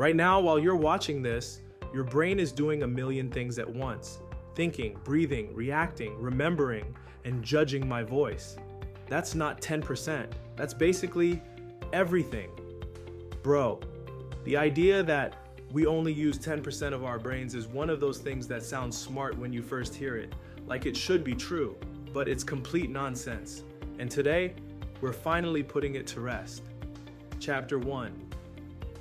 Right now, while you're watching this, your brain is doing a million things at once. Thinking, breathing, reacting, remembering, and judging my voice. That's not 10%. That's basically everything. Bro, the idea that we only use 10% of our brains is one of those things that sounds smart when you first hear it, like it should be true, but it's complete nonsense. And today, we're finally putting it to rest. Chapter 1.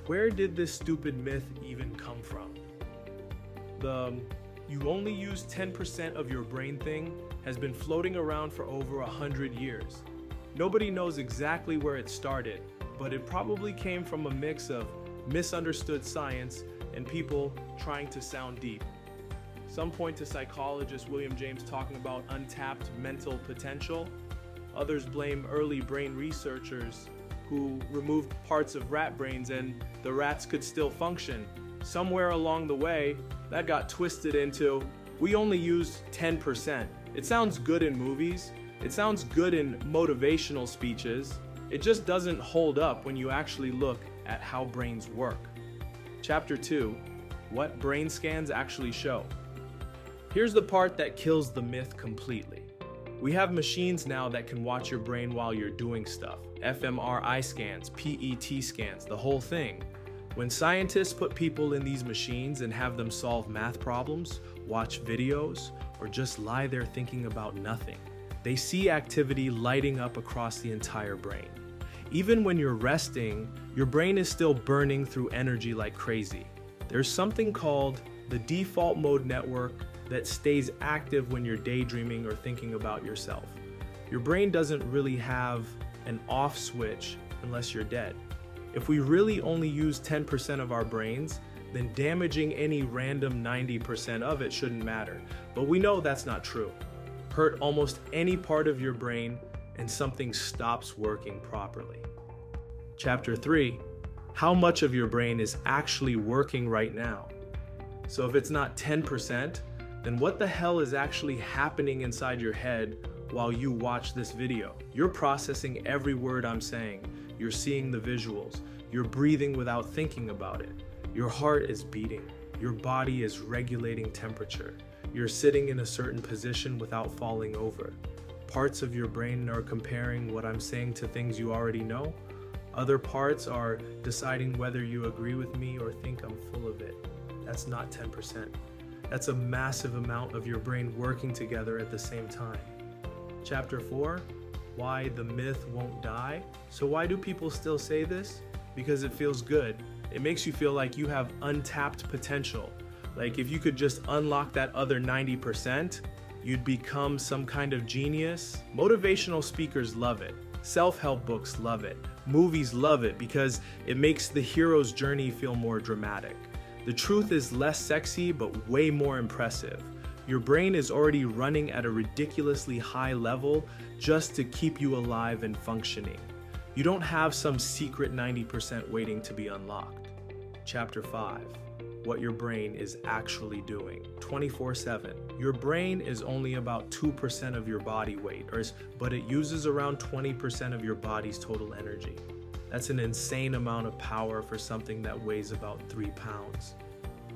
Where did this stupid myth even come from? You only use 10% of your brain thing has been floating around for over 100 years. Nobody knows exactly where it started, but it probably came from a mix of misunderstood science and people trying to sound deep. Some point to psychologist William James talking about untapped mental potential. Others blame early brain researchers who removed parts of rat brains and the rats could still function. Somewhere along the way, that got twisted into, we only used 10%. It sounds good in movies, it sounds good in motivational speeches, it just doesn't hold up when you actually look at how brains work. Chapter 2, what brain scans actually show. Here's the part that kills the myth completely. We have machines now that can watch your brain while you're doing stuff. fMRI scans, PET scans, the whole thing. When scientists put people in these machines and have them solve math problems, watch videos, or just lie there thinking about nothing, they see activity lighting up across the entire brain. Even when you're resting, your brain is still burning through energy like crazy. There's something called the default mode network that stays active when you're daydreaming or thinking about yourself. Your brain doesn't really have an off switch unless you're dead. If we really only use 10% of our brains, then damaging any random 90% of it shouldn't matter. But we know that's not true. Hurt almost any part of your brain and something stops working properly. Chapter 3, how much of your brain is actually working right now? So if it's not 10%, then what the hell is actually happening inside your head while you watch this video? You're processing every word I'm saying. You're seeing the visuals. You're breathing without thinking about it. Your heart is beating. Your body is regulating temperature. You're sitting in a certain position without falling over. Parts of your brain are comparing what I'm saying to things you already know. Other parts are deciding whether you agree with me or think I'm full of it. That's not 10%. That's a massive amount of your brain working together at the same time. Chapter 4, why the myth won't die. So why do people still say this? Because it feels good. It makes you feel like you have untapped potential. Like if you could just unlock that other 90%, you'd become some kind of genius. Motivational speakers love it. Self-help books love it. Movies love it because it makes the hero's journey feel more dramatic. The truth is less sexy, but way more impressive. Your brain is already running at a ridiculously high level just to keep you alive and functioning. You don't have some secret 90% waiting to be unlocked. Chapter 5, what your brain is actually doing 24/7. Your brain is only about 2% of your body weight, but it uses around 20% of your body's total energy. That's an insane amount of power for something that weighs about 3 pounds.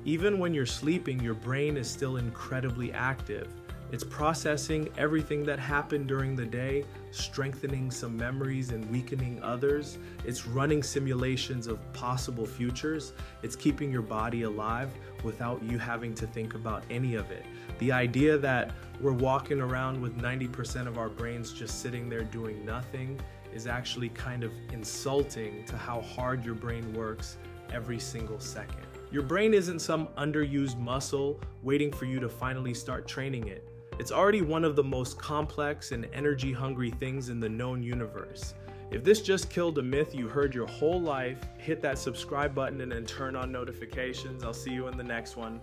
Even when you're sleeping, your brain is still incredibly active. It's processing everything that happened during the day, strengthening some memories and weakening others. It's running simulations of possible futures. It's keeping your body alive without you having to think about any of it. The idea that we're walking around with 90% of our brains just sitting there doing nothing is actually kind of insulting to how hard your brain works every single second. Your brain isn't some underused muscle waiting for you to finally start training it. It's already one of the most complex and energy-hungry things in the known universe. If this just killed a myth you heard your whole life, hit that subscribe button and then turn on notifications. I'll see you in the next one.